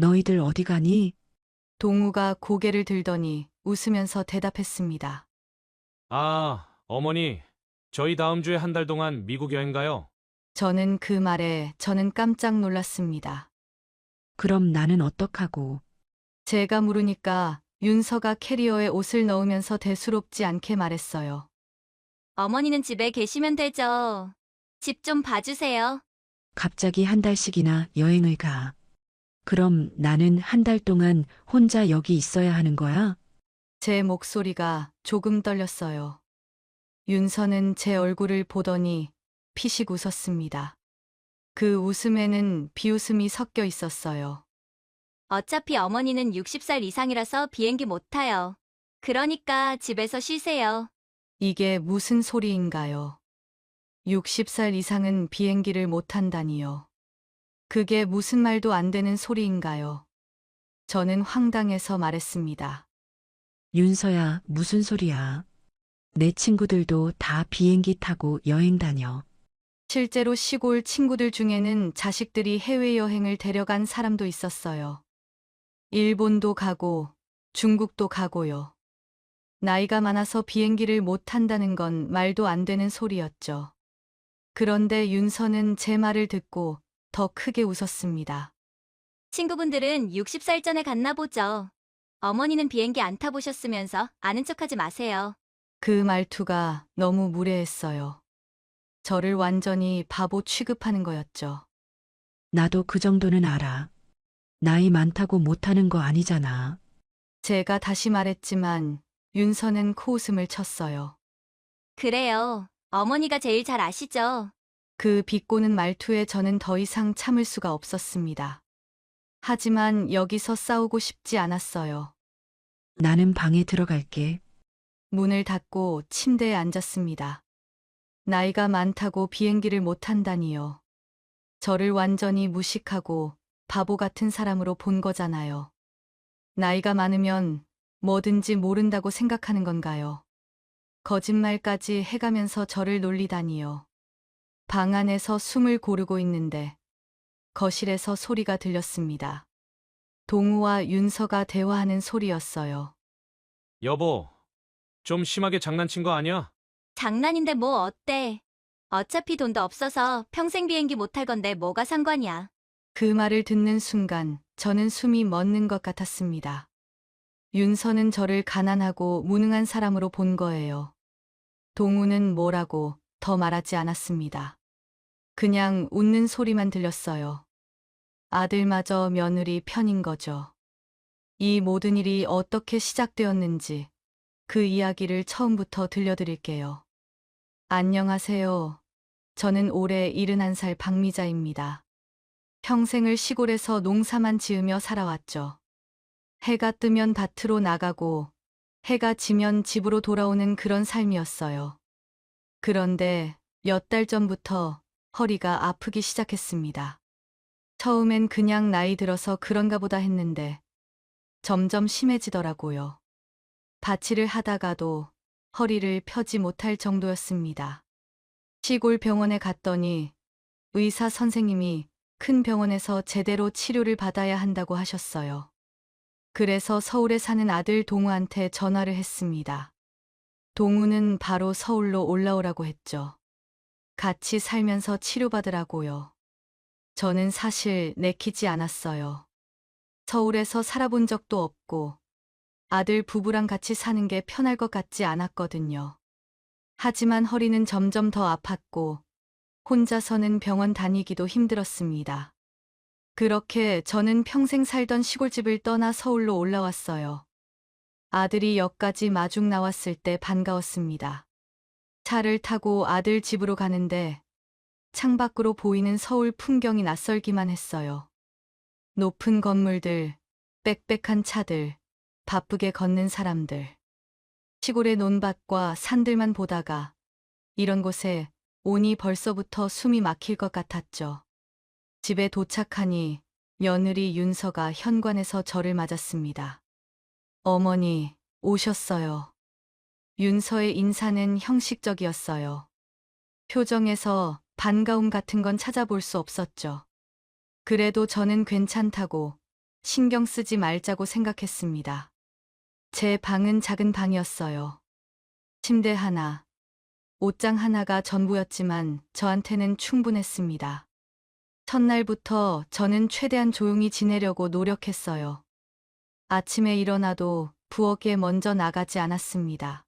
너희들 어디 가니? 동우가 고개를 들더니 웃으면서 대답했습니다. 아, 어머니, 저희 다음 주에 한 달 동안 미국 여행 가요. 저는 그 말에 저는 깜짝 놀랐습니다. 그럼 나는 어떡하고? 제가 물으니까 윤서가 캐리어에 옷을 넣으면서 대수롭지 않게 말했어요. 어머니는 집에 계시면 되죠. 집 좀 봐주세요. 갑자기 한 달씩이나 여행을 가. 그럼 나는 한 달 동안 혼자 여기 있어야 하는 거야? 제 목소리가 조금 떨렸어요. 윤서는 제 얼굴을 보더니 피식 웃었습니다. 그 웃음에는 비웃음이 섞여 있었어요. 어차피 어머니는 60살 이상이라서 비행기 못 타요. 그러니까 집에서 쉬세요. 이게 무슨 소리인가요? 60살 이상은 비행기를 못 탄다니요. 그게 무슨 말도 안 되는 소리인가요? 저는 황당해서 말했습니다. 윤서야, 무슨 소리야? 내 친구들도 다 비행기 타고 여행 다녀. 실제로 시골 친구들 중에는 자식들이 해외여행을 데려간 사람도 있었어요. 일본도 가고 중국도 가고요. 나이가 많아서 비행기를 못 탄다는 건 말도 안 되는 소리였죠. 그런데 윤서는 제 말을 듣고 더 크게 웃었습니다. 친구분들은 60살 전에 갔나 보죠. 어머니는 비행기 안 타보셨으면서 아는 척하지 마세요. 그 말투가 너무 무례했어요. 저를 완전히 바보 취급하는 거였죠. 나도 그 정도는 알아. 나이 많다고 못하는 거 아니잖아. 제가 다시 말했지만 윤서는 코웃음을 쳤어요. 그래요. 어머니가 제일 잘 아시죠? 그 비꼬는 말투에 저는 더 이상 참을 수가 없었습니다. 하지만 여기서 싸우고 싶지 않았어요. 나는 방에 들어갈게. 문을 닫고 침대에 앉았습니다. 나이가 많다고 비행기를 못 탄다니요. 저를 완전히 무식하고 바보 같은 사람으로 본 거잖아요. 나이가 많으면 뭐든지 모른다고 생각하는 건가요? 거짓말까지 해가면서 저를 놀리다니요. 방 안에서 숨을 고르고 있는데 거실에서 소리가 들렸습니다. 동우와 윤서가 대화하는 소리였어요. 여보, 좀 심하게 장난친 거 아니야? 장난인데 뭐 어때? 어차피 돈도 없어서 평생 비행기 못 탈 건데 뭐가 상관이야. 그 말을 듣는 순간 저는 숨이 멎는 것 같았습니다. 윤서는 저를 가난하고 무능한 사람으로 본 거예요. 동우는 뭐라고 더 말하지 않았습니다. 그냥 웃는 소리만 들렸어요. 아들마저 며느리 편인 거죠. 이 모든 일이 어떻게 시작되었는지 그 이야기를 처음부터 들려드릴게요. 안녕하세요. 저는 올해 71살 박미자입니다. 평생을 시골에서 농사만 지으며 살아왔죠. 해가 뜨면 밭으로 나가고 해가 지면 집으로 돌아오는 그런 삶이었어요. 그런데 몇 달 전부터 허리가 아프기 시작했습니다. 처음엔 그냥 나이 들어서 그런가 보다 했는데 점점 심해지더라고요. 밭일을 하다가도 허리를 펴지 못할 정도였습니다. 시골 병원에 갔더니 의사 선생님이 큰 병원에서 제대로 치료를 받아야 한다고 하셨어요. 그래서 서울에 사는 아들 동우한테 전화를 했습니다. 동우는 바로 서울로 올라오라고 했죠. 같이 살면서 치료받으라고요. 저는 사실 내키지 않았어요. 서울에서 살아본 적도 없고 아들 부부랑 같이 사는 게 편할 것 같지 않았거든요. 하지만 허리는 점점 더 아팠고 혼자서는 병원 다니기도 힘들었습니다. 그렇게 저는 평생 살던 시골집을 떠나 서울로 올라왔어요. 아들이 역까지 마중 나왔을 때 반가웠습니다. 차를 타고 아들 집으로 가는데 창밖으로 보이는 서울 풍경이 낯설기만 했어요. 높은 건물들, 빽빽한 차들, 바쁘게 걷는 사람들. 시골의 논밭과 산들만 보다가 이런 곳에 오니 벌써부터 숨이 막힐 것 같았죠. 집에 도착하니 며느리 윤서가 현관에서 저를 맞았습니다. 어머니, 오셨어요. 윤서의 인사는 형식적이었어요. 표정에서 반가움 같은 건 찾아볼 수 없었죠. 그래도 저는 괜찮다고 신경 쓰지 말자고 생각했습니다. 제 방은 작은 방이었어요. 침대 하나, 옷장 하나가 전부였지만 저한테는 충분했습니다. 첫날부터 저는 최대한 조용히 지내려고 노력했어요. 아침에 일어나도 부엌에 먼저 나가지 않았습니다.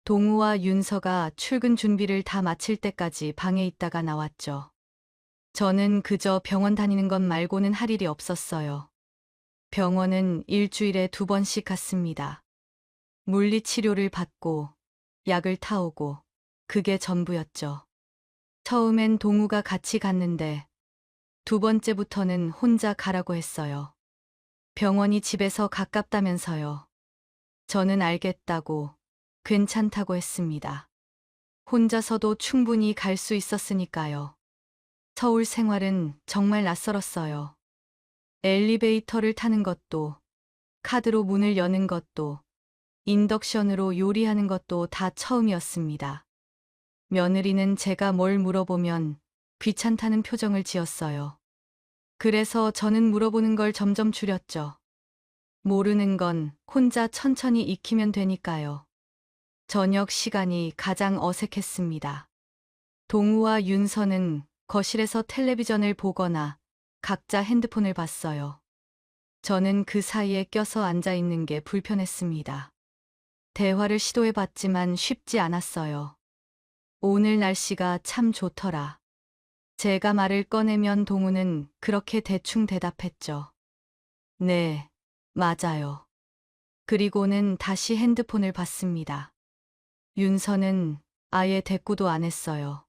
동우와 윤서가 출근 준비를 다 마칠 때까지 방에 있다가 나왔죠. 저는 그저 병원 다니는 것 말고는 할 일이 없었어요. 병원은 일주일에 2번씩 갔습니다. 물리치료를 받고 약을 타오고 그게 전부였죠. 처음엔 동우가 같이 갔는데 2번째부터는 혼자 가라고 했어요. 병원이 집에서 가깝다면서요. 저는 알겠다고, 괜찮다고 했습니다. 혼자서도 충분히 갈 수 있었으니까요. 서울 생활은 정말 낯설었어요. 엘리베이터를 타는 것도, 카드로 문을 여는 것도, 인덕션으로 요리하는 것도 다 처음이었습니다. 며느리는 제가 뭘 물어보면 귀찮다는 표정을 지었어요. 그래서 저는 물어보는 걸 점점 줄였죠. 모르는 건 혼자 천천히 익히면 되니까요. 저녁 시간이 가장 어색했습니다. 동우와 윤서는 거실에서 텔레비전을 보거나 각자 핸드폰을 봤어요. 저는 그 사이에 껴서 앉아 있는 게 불편했습니다. 대화를 시도해봤지만 쉽지 않았어요. 오늘 날씨가 참 좋더라. 제가 말을 꺼내면 동우는 그렇게 대충 대답했죠. 네, 맞아요. 그리고는 다시 핸드폰을 봤습니다. 윤서는 아예 대꾸도 안 했어요.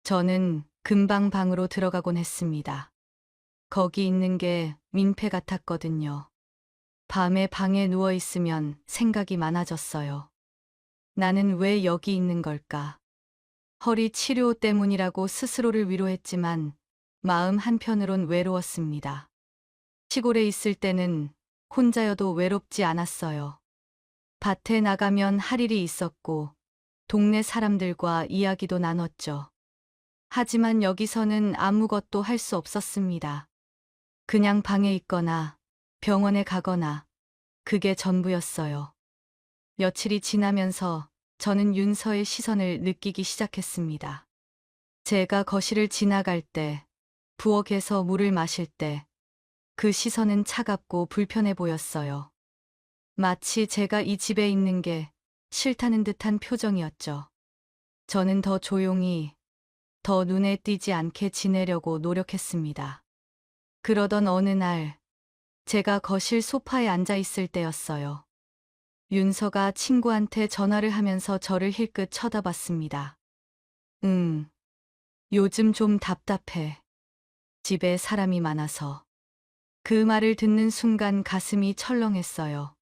저는 금방 방으로 들어가곤 했습니다. 거기 있는 게 민폐 같았거든요. 밤에 방에 누워 있으면 생각이 많아졌어요. 나는 왜 여기 있는 걸까? 허리 치료 때문이라고 스스로를 위로했지만 마음 한편으론 외로웠습니다. 시골에 있을 때는 혼자여도 외롭지 않았어요. 밭에 나가면 할 일이 있었고 동네 사람들과 이야기도 나눴죠. 하지만 여기서는 아무것도 할 수 없었습니다. 그냥 방에 있거나 병원에 가거나 그게 전부였어요. 며칠이 지나면서 저는 윤서의 시선을 느끼기 시작했습니다. 제가 거실을 지나갈 때, 부엌에서 물을 마실 때, 그 시선은 차갑고 불편해 보였어요. 마치 제가 이 집에 있는 게 싫다는 듯한 표정이었죠. 저는 더 조용히, 더 눈에 띄지 않게 지내려고 노력했습니다. 그러던 어느 날, 제가 거실 소파에 앉아 있을 때였어요. 윤서가 친구한테 전화를 하면서 저를 힐끗 쳐다봤습니다. 요즘 좀 답답해. 집에 사람이 많아서. 그 말을 듣는 순간 가슴이 철렁했어요.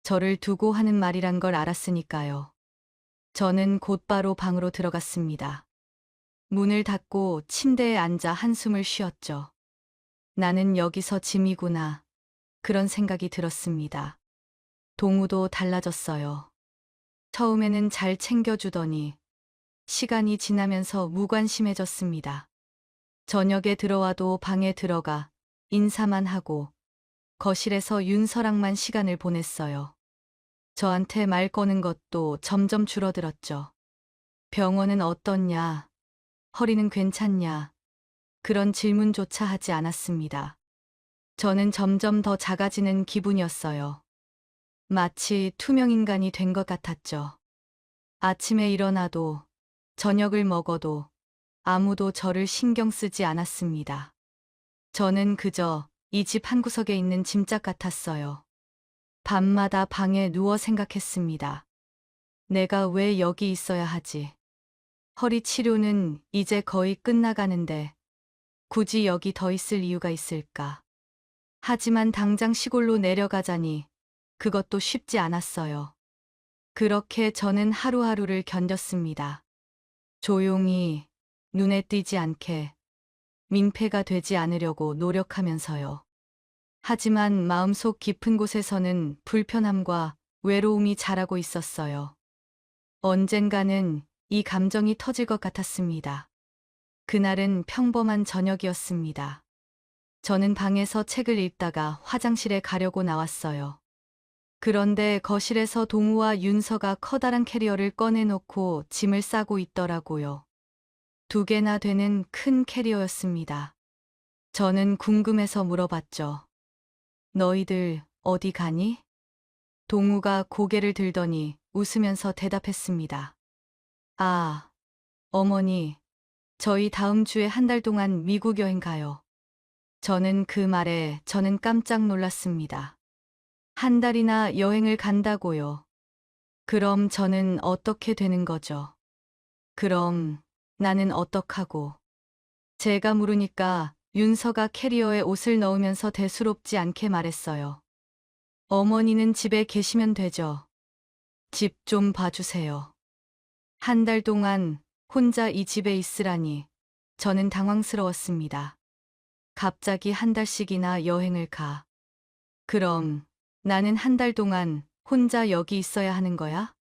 저를 두고 하는 말이란 걸 알았으니까요. 저는 곧바로 방으로 들어갔습니다. 문을 닫고 침대에 앉아 한숨을 쉬었죠. 나는 여기서 짐이구나. 그런 생각이 들었습니다. 동우도 달라졌어요. 처음에는 잘 챙겨주더니 시간이 지나면서 무관심해졌습니다. 저녁에 들어와도 방에 들어가 인사만 하고 거실에서 윤서랑만 시간을 보냈어요. 저한테 말 거는 것도 점점 줄어들었죠. 병원은 어떻냐? 허리는 괜찮냐? 그런 질문조차 하지 않았습니다. 저는 점점 더 작아지는 기분이었어요. 마치 투명인간이 된 것 같았죠. 아침에 일어나도 저녁을 먹어도 아무도 저를 신경 쓰지 않았습니다. 저는 그저 이 집 한구석에 있는 짐짝 같았어요. 밤마다 방에 누워 생각했습니다. 내가 왜 여기 있어야 하지? 허리 치료는 이제 거의 끝나가는데 굳이 여기 더 있을 이유가 있을까? 하지만 당장 시골로 내려가자니 그것도 쉽지 않았어요. 그렇게 저는 하루하루를 견뎠습니다. 조용히, 눈에 띄지 않게, 민폐가 되지 않으려고 노력하면서요. 하지만 마음속 깊은 곳에서는 불편함과 외로움이 자라고 있었어요. 언젠가는 이 감정이 터질 것 같았습니다. 그날은 평범한 저녁이었습니다. 저는 방에서 책을 읽다가 화장실에 가려고 나왔어요. 그런데 거실에서 동우와 윤서가 커다란 캐리어를 꺼내놓고 짐을 싸고 있더라고요. 2개나 되는 큰 캐리어였습니다. 저는 궁금해서 물어봤죠. 너희들 어디 가니? 동우가 고개를 들더니 웃으면서 대답했습니다. 아, 어머니, 저희 다음 주에 1달 동안 미국 여행 가요. 저는 그 말에 깜짝 놀랐습니다. 1달이나 여행을 간다고요. 그럼 저는 어떻게 되는 거죠? 그럼 나는 어떡하고? 제가 물으니까 윤서가 캐리어에 옷을 넣으면서 대수롭지 않게 말했어요. 어머니는 집에 계시면 되죠. 집 좀 봐주세요. 1달 동안 혼자 이 집에 있으라니 저는 당황스러웠습니다. 갑자기 1달씩이나 여행을 가. 그럼 나는 1달 동안 혼자 여기 있어야 하는 거야?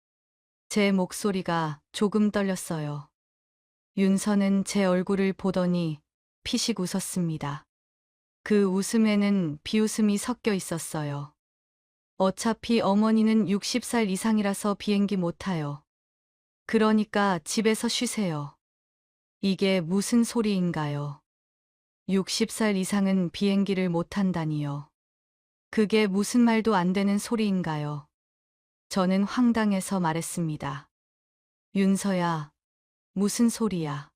제 목소리가 조금 떨렸어요. 윤서는 제 얼굴을 보더니 피식 웃었습니다. 그 웃음에는 비웃음이 섞여 있었어요. 어차피 어머니는 60살 이상이라서 비행기 못 타요. 그러니까 집에서 쉬세요. 이게 무슨 소리인가요? 60살 이상은 비행기를 못 탄다니요. 그게 무슨 말도 안 되는 소리인가요? 저는 황당해서 말했습니다. 윤서야, 무슨 소리야?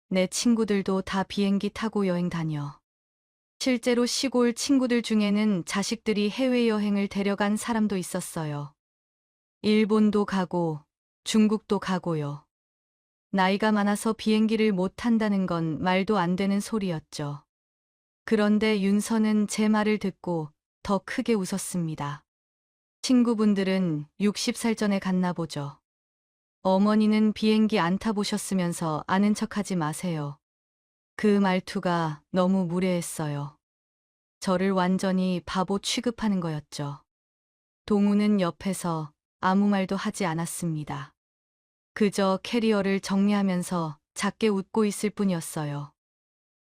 내 친구들도 다 비행기 타고 여행 다녀. 실제로 시골 친구들 중에는 자식들이 해외여행을 데려간 사람도 있었어요. 일본도 가고 중국도 가고요. 나이가 많아서 비행기를 못 탄다는 건 말도 안 되는 소리였죠. 그런데 윤서는 제 말을 듣고 더 크게 웃었습니다. 친구분들은 60살 전에 갔나 보죠. 어머니는 비행기 안 타보셨으면서 아는 척하지 마세요. 그 말투가 너무 무례했어요. 저를 완전히 바보 취급하는 거였죠. 동우는 옆에서 아무 말도 하지 않았습니다. 그저 캐리어를 정리하면서 작게 웃고 있을 뿐이었어요.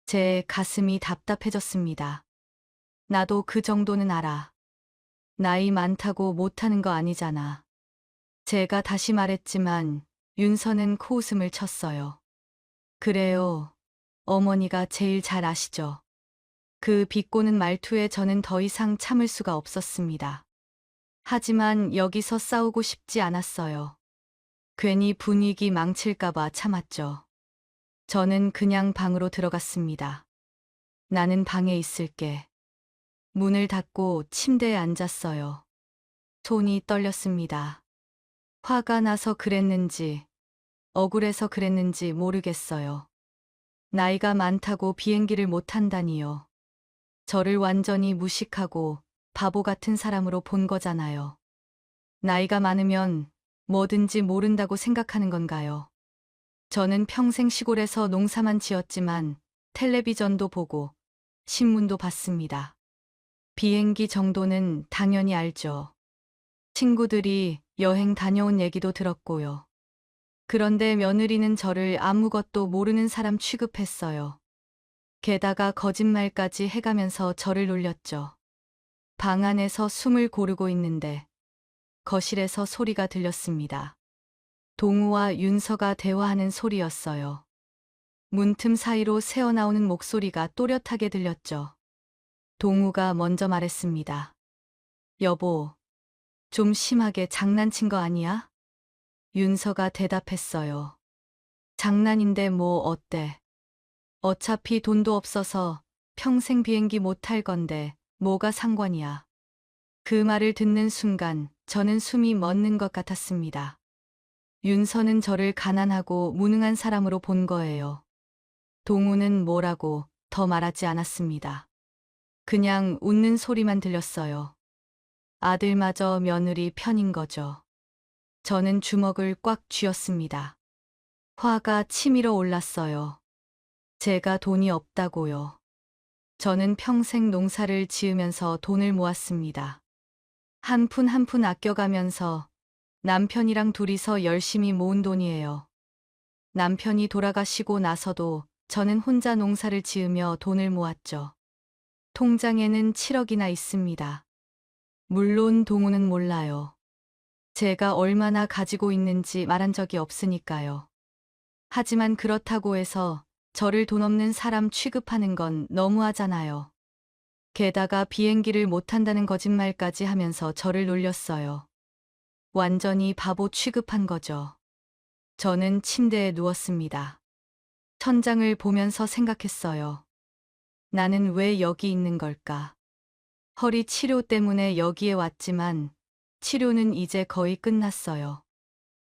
제 가슴이 답답해졌습니다. 나도 그 정도는 알아. 나이 많다고 못하는 거 아니잖아. 제가 다시 말했지만 윤서는 코웃음을 쳤어요. 그래요. 어머니가 제일 잘 아시죠. 그 비꼬는 말투에 저는 더 이상 참을 수가 없었습니다. 하지만 여기서 싸우고 싶지 않았어요. 괜히 분위기 망칠까봐 참았죠. 저는 그냥 방으로 들어갔습니다. 나는 방에 있을게. 문을 닫고 침대에 앉았어요. 손이 떨렸습니다. 화가 나서 그랬는지, 억울해서 그랬는지 모르겠어요. 나이가 많다고 비행기를 못 탄다니요. 저를 완전히 무식하고 바보 같은 사람으로 본 거잖아요. 나이가 많으면 뭐든지 모른다고 생각하는 건가요? 저는 평생 시골에서 농사만 지었지만 텔레비전도 보고 신문도 봤습니다. 비행기 정도는 당연히 알죠. 친구들이 여행 다녀온 얘기도 들었고요. 그런데 며느리는 저를 아무것도 모르는 사람 취급했어요. 게다가 거짓말까지 해가면서 저를 놀렸죠. 방 안에서 숨을 고르고 있는데 거실에서 소리가 들렸습니다. 동우와 윤서가 대화하는 소리였어요. 문틈 사이로 새어나오는 목소리가 또렷하게 들렸죠. 동우가 먼저 말했습니다. 여보, 좀 심하게 장난친 거 아니야? 윤서가 대답했어요. 장난인데 뭐 어때? 어차피 돈도 없어서 평생 비행기 못 탈 건데 뭐가 상관이야. 그 말을 듣는 순간 저는 숨이 멎는 것 같았습니다. 윤서는 저를 가난하고 무능한 사람으로 본 거예요. 동우는 뭐라고 더 말하지 않았습니다. 그냥 웃는 소리만 들렸어요. 아들마저 며느리 편인 거죠. 저는 주먹을 꽉 쥐었습니다. 화가 치밀어 올랐어요. 제가 돈이 없다고요. 저는 평생 농사를 지으면서 돈을 모았습니다. 한 푼 한 푼 아껴가면서 남편이랑 둘이서 열심히 모은 돈이에요. 남편이 돌아가시고 나서도 저는 혼자 농사를 지으며 돈을 모았죠. 통장에는 7억이나 있습니다. 물론 동우는 몰라요. 제가 얼마나 가지고 있는지 말한 적이 없으니까요. 하지만 그렇다고 해서 저를 돈 없는 사람 취급하는 건 너무하잖아요. 게다가 비행기를 못 탄다는 거짓말까지 하면서 저를 놀렸어요. 완전히 바보 취급한 거죠. 저는 침대에 누웠습니다. 천장을 보면서 생각했어요. 나는 왜 여기 있는 걸까? 허리 치료 때문에 여기에 왔지만 치료는 이제 거의 끝났어요.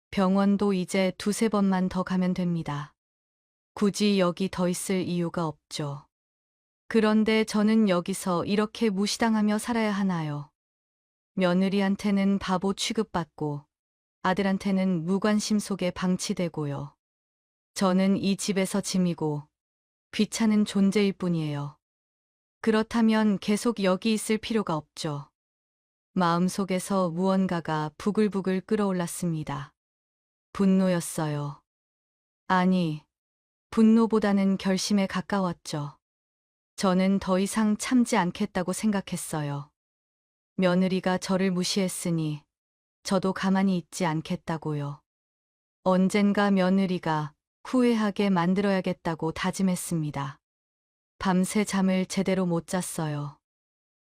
병원도 이제 두세 번만 더 가면 됩니다. 굳이 여기 더 있을 이유가 없죠. 그런데 저는 여기서 이렇게 무시당하며 살아야 하나요? 며느리한테는 바보 취급받고 아들한테는 무관심 속에 방치되고요. 저는 이 집에서 짐이고 귀찮은 존재일 뿐이에요. 그렇다면 계속 여기 있을 필요가 없죠. 마음속에서 무언가가 부글부글 끓어올랐습니다. 분노였어요. 아니, 분노보다는 결심에 가까웠죠. 저는 더 이상 참지 않겠다고 생각했어요. 며느리가 저를 무시했으니 저도 가만히 있지 않겠다고요. 언젠가 며느리가 후회하게 만들어야겠다고 다짐했습니다. 밤새 잠을 제대로 못 잤어요.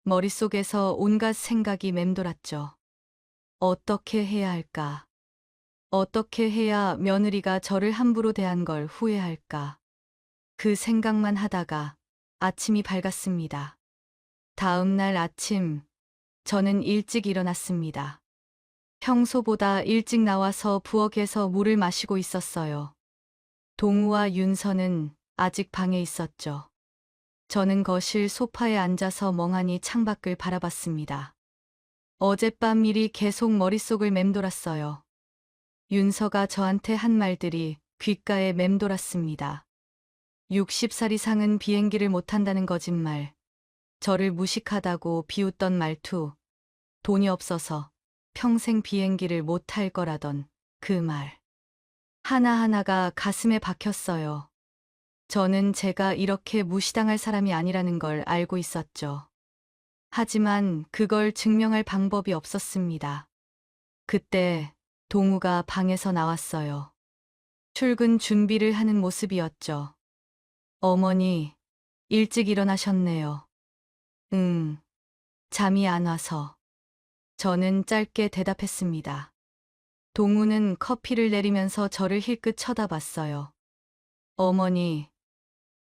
머릿속에서 온갖 생각이 맴돌았죠. 어떻게 해야 할까? 어떻게 해야 며느리가 저를 함부로 대한 걸 후회할까? 그 생각만 하다가 아침이 밝았습니다. 다음 날 아침, 저는 일찍 일어났습니다. 평소보다 일찍 나와서 부엌에서 물을 마시고 있었어요. 동우와 윤서는 아직 방에 있었죠. 저는 거실 소파에 앉아서 멍하니 창밖을 바라봤습니다. 어젯밤 일이 계속 머릿속을 맴돌았어요. 윤서가 저한테 한 말들이 귓가에 맴돌았습니다. 60살 이상은 비행기를 못 탄다는 거짓말, 저를 무식하다고 비웃던 말투, 돈이 없어서 평생 비행기를 못 탈 거라던 그 말. 하나하나가 가슴에 박혔어요. 저는 제가 이렇게 무시당할 사람이 아니라는 걸 알고 있었죠. 하지만 그걸 증명할 방법이 없었습니다. 그때 동우가 방에서 나왔어요. 출근 준비를 하는 모습이었죠. 어머니, 일찍 일어나셨네요. 응, 잠이 안 와서. 저는 짧게 대답했습니다. 동우는 커피를 내리면서 저를 힐끗 쳐다봤어요. 어머니,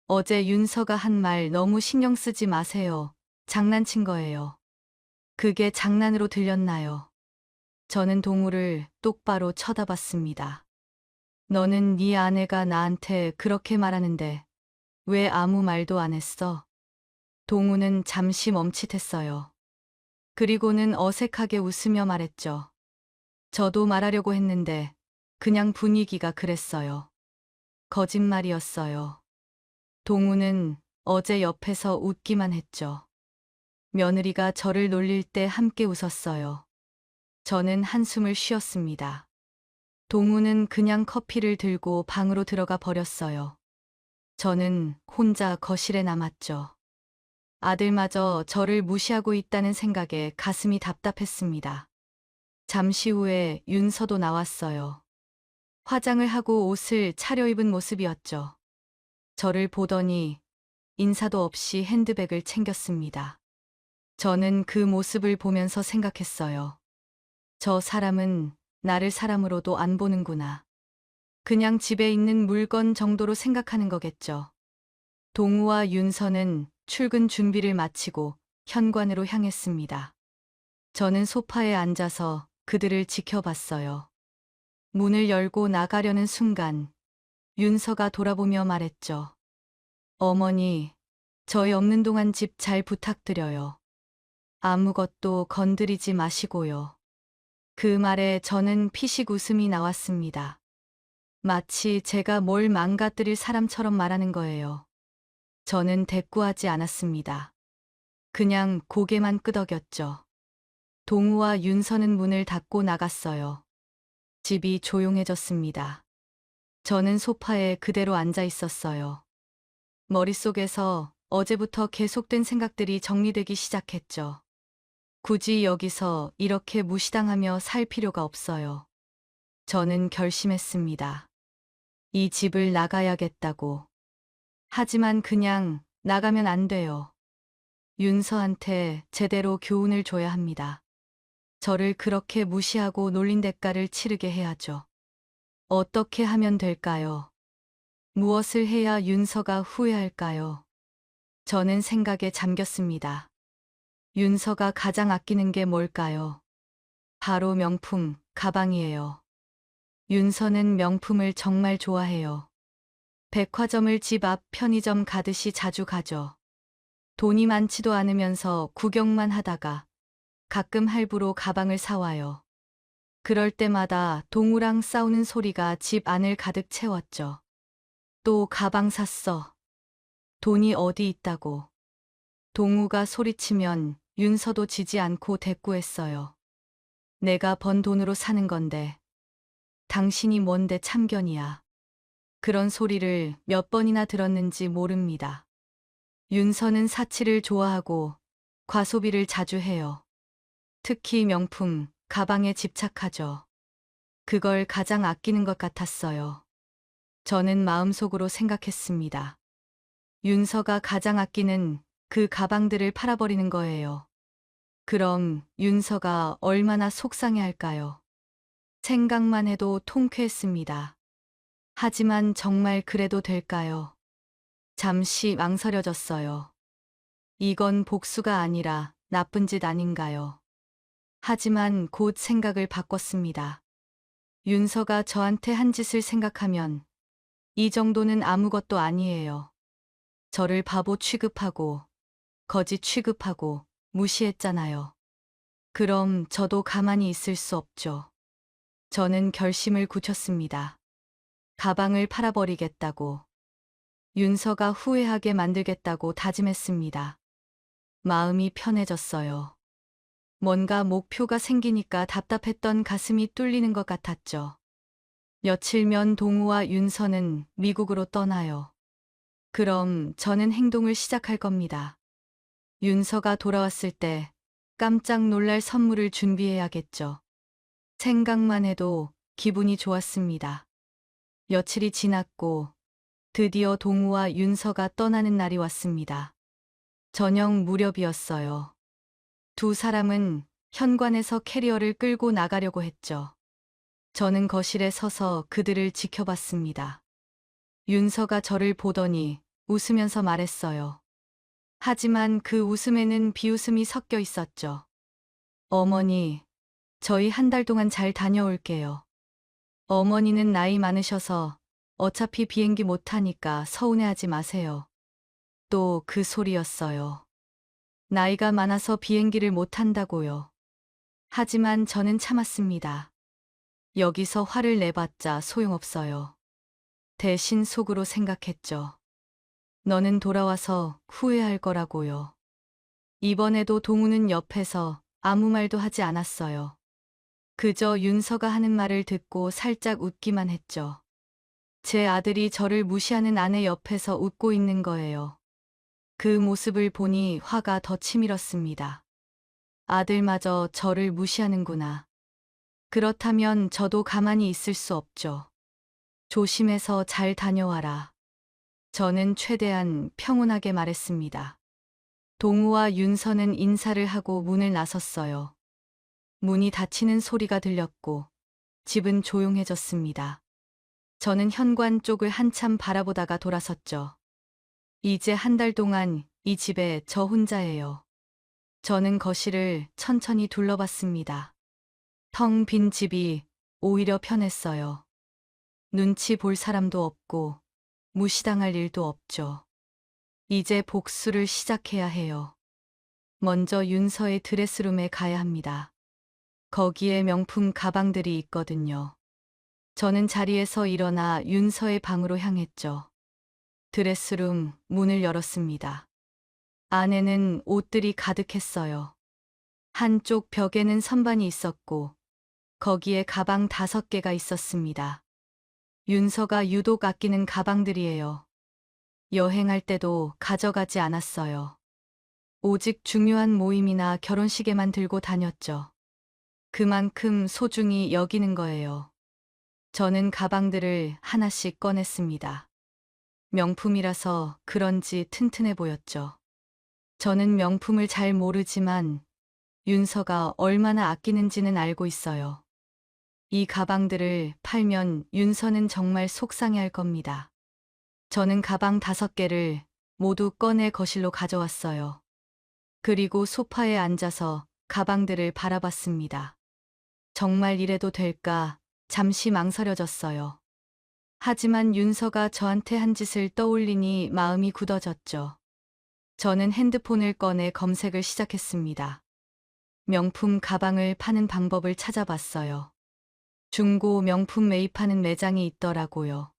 어제 윤서가 한 말 너무 신경 쓰지 마세요. 장난친 거예요. 그게 장난으로 들렸나요? 저는 동우를 똑바로 쳐다봤습니다. 너는 네 아내가 나한테 그렇게 말하는데 왜 아무 말도 안 했어? 동우는 잠시 멈칫했어요. 그리고는 어색하게 웃으며 말했죠. 저도 말하려고 했는데 그냥 분위기가 그랬어요. 거짓말이었어요. 동우는 어제 옆에서 웃기만 했죠. 며느리가 저를 놀릴 때 함께 웃었어요. 저는 한숨을 쉬었습니다. 동우는 그냥 커피를 들고 방으로 들어가 버렸어요. 저는 혼자 거실에 남았죠. 아들마저 저를 무시하고 있다는 생각에 가슴이 답답했습니다. 잠시 후에 윤서도 나왔어요. 화장을 하고 옷을 차려입은 모습이었죠. 저를 보더니 인사도 없이 핸드백을 챙겼습니다. 저는 그 모습을 보면서 생각했어요. 저 사람은 나를 사람으로도 안 보는구나. 그냥 집에 있는 물건 정도로 생각하는 거겠죠. 동우와 윤서는 출근 준비를 마치고 현관으로 향했습니다. 저는 소파에 앉아서 그들을 지켜봤어요. 문을 열고 나가려는 순간 윤서가 돌아보며 말했죠. 어머니, 저희 없는 동안 집 잘 부탁드려요. 아무것도 건드리지 마시고요. 그 말에 저는 피식 웃음이 나왔습니다. 마치 제가 뭘 망가뜨릴 사람처럼 말하는 거예요. 저는 대꾸하지 않았습니다. 그냥 고개만 끄덕였죠. 동우와 윤서는 문을 닫고 나갔어요. 집이 조용해졌습니다. 저는 소파에 그대로 앉아 있었어요. 머릿속에서 어제부터 계속된 생각들이 정리되기 시작했죠. 굳이 여기서 이렇게 무시당하며 살 필요가 없어요. 저는 결심했습니다. 이 집을 나가야겠다고. 하지만 그냥 나가면 안 돼요. 윤서한테 제대로 교훈을 줘야 합니다. 저를 그렇게 무시하고 놀린 대가를 치르게 해야죠. 어떻게 하면 될까요? 무엇을 해야 윤서가 후회할까요? 저는 생각에 잠겼습니다. 윤서가 가장 아끼는 게 뭘까요? 바로 명품, 가방이에요. 윤서는 명품을 정말 좋아해요. 백화점을 집 앞 편의점 가듯이 자주 가죠. 돈이 많지도 않으면서 구경만 하다가 가끔 할부로 가방을 사와요. 그럴 때마다 동우랑 싸우는 소리가 집 안을 가득 채웠죠. 또 가방 샀어. 돈이 어디 있다고. 동우가 소리치면 윤서도 지지 않고 대꾸했어요. 내가 번 돈으로 사는 건데 당신이 뭔데 참견이야. 그런 소리를 몇 번이나 들었는지 모릅니다. 윤서는 사치를 좋아하고 과소비를 자주 해요. 특히 명품, 가방에 집착하죠. 그걸 가장 아끼는 것 같았어요. 저는 마음속으로 생각했습니다. 윤서가 가장 아끼는 그 가방들을 팔아버리는 거예요. 그럼 윤서가 얼마나 속상해할까요? 생각만 해도 통쾌했습니다. 하지만 정말 그래도 될까요? 잠시 망설여졌어요. 이건 복수가 아니라 나쁜 짓 아닌가요? 하지만 곧 생각을 바꿨습니다. 윤서가 저한테 한 짓을 생각하면 이 정도는 아무것도 아니에요. 저를 바보 취급하고 거지 취급하고 무시했잖아요. 그럼 저도 가만히 있을 수 없죠. 저는 결심을 굳혔습니다. 가방을 팔아버리겠다고. 윤서가 후회하게 만들겠다고 다짐했습니다. 마음이 편해졌어요. 뭔가 목표가 생기니까 답답했던 가슴이 뚫리는 것 같았죠. 며칠면 동우와 윤서는 미국으로 떠나요. 그럼 저는 행동을 시작할 겁니다. 윤서가 돌아왔을 때 깜짝 놀랄 선물을 준비해야겠죠. 생각만 해도 기분이 좋았습니다. 며칠이 지났고 드디어 동우와 윤서가 떠나는 날이 왔습니다. 저녁 무렵이었어요. 두 사람은 현관에서 캐리어를 끌고 나가려고 했죠. 저는 거실에 서서 그들을 지켜봤습니다. 윤서가 저를 보더니 웃으면서 말했어요. 하지만 그 웃음에는 비웃음이 섞여 있었죠. 어머니, 저희 한 달 동안 잘 다녀올게요. 어머니는 나이 많으셔서 어차피 비행기 못 타니까 서운해하지 마세요. 또 그 소리였어요. 나이가 많아서 비행기를 못 탄다고요. 하지만 저는 참았습니다. 여기서 화를 내봤자 소용없어요. 대신 속으로 생각했죠. 너는 돌아와서 후회할 거라고요. 이번에도 동우는 옆에서 아무 말도 하지 않았어요. 그저 윤서가 하는 말을 듣고 살짝 웃기만 했죠. 제 아들이 저를 무시하는 아내 옆에서 웃고 있는 거예요. 그 모습을 보니 화가 더 치밀었습니다. 아들마저 저를 무시하는구나. 그렇다면 저도 가만히 있을 수 없죠. 조심해서 잘 다녀와라. 저는 최대한 평온하게 말했습니다. 동우와 윤서는 인사를 하고 문을 나섰어요. 문이 닫히는 소리가 들렸고 집은 조용해졌습니다. 저는 현관 쪽을 한참 바라보다가 돌아섰죠. 이제 한 달 동안 이 집에 저 혼자예요. 저는 거실을 천천히 둘러봤습니다. 텅 빈 집이 오히려 편했어요. 눈치 볼 사람도 없고 무시당할 일도 없죠. 이제 복수를 시작해야 해요. 먼저 윤서의 드레스룸에 가야 합니다. 거기에 명품 가방들이 있거든요. 저는 자리에서 일어나 윤서의 방으로 향했죠. 드레스룸 문을 열었습니다. 안에는 옷들이 가득했어요. 한쪽 벽에는 선반이 있었고 거기에 가방 5개가 있었습니다. 윤서가 유독 아끼는 가방들이에요. 여행할 때도 가져가지 않았어요. 오직 중요한 모임이나 결혼식에만 들고 다녔죠. 그만큼 소중히 여기는 거예요. 저는 가방들을 하나씩 꺼냈습니다. 명품이라서 그런지 튼튼해 보였죠. 저는 명품을 잘 모르지만 윤서가 얼마나 아끼는지는 알고 있어요. 이 가방들을 팔면 윤서는 정말 속상해할 겁니다. 저는 가방 5개를 모두 꺼내 거실로 가져왔어요. 그리고 소파에 앉아서 가방들을 바라봤습니다. 정말 이래도 될까 잠시 망설여졌어요. 하지만 윤서가 저한테 한 짓을 떠올리니 마음이 굳어졌죠. 저는 핸드폰을 꺼내 검색을 시작했습니다. 명품 가방을 파는 방법을 찾아봤어요. 중고 명품 매입하는 매장이 있더라고요.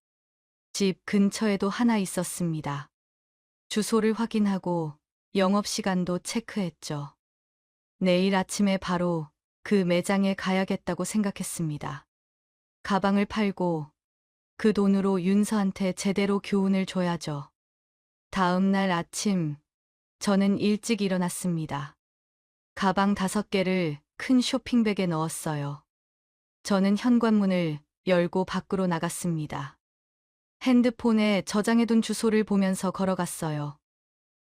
집 근처에도 하나 있었습니다. 주소를 확인하고 영업시간도 체크했죠. 내일 아침에 바로 그 매장에 가야겠다고 생각했습니다. 가방을 팔고 그 돈으로 윤서한테 제대로 교훈을 줘야죠. 다음 날 아침, 저는 일찍 일어났습니다. 가방 5개를 큰 쇼핑백에 넣었어요. 저는 현관문을 열고 밖으로 나갔습니다. 핸드폰에 저장해둔 주소를 보면서 걸어갔어요.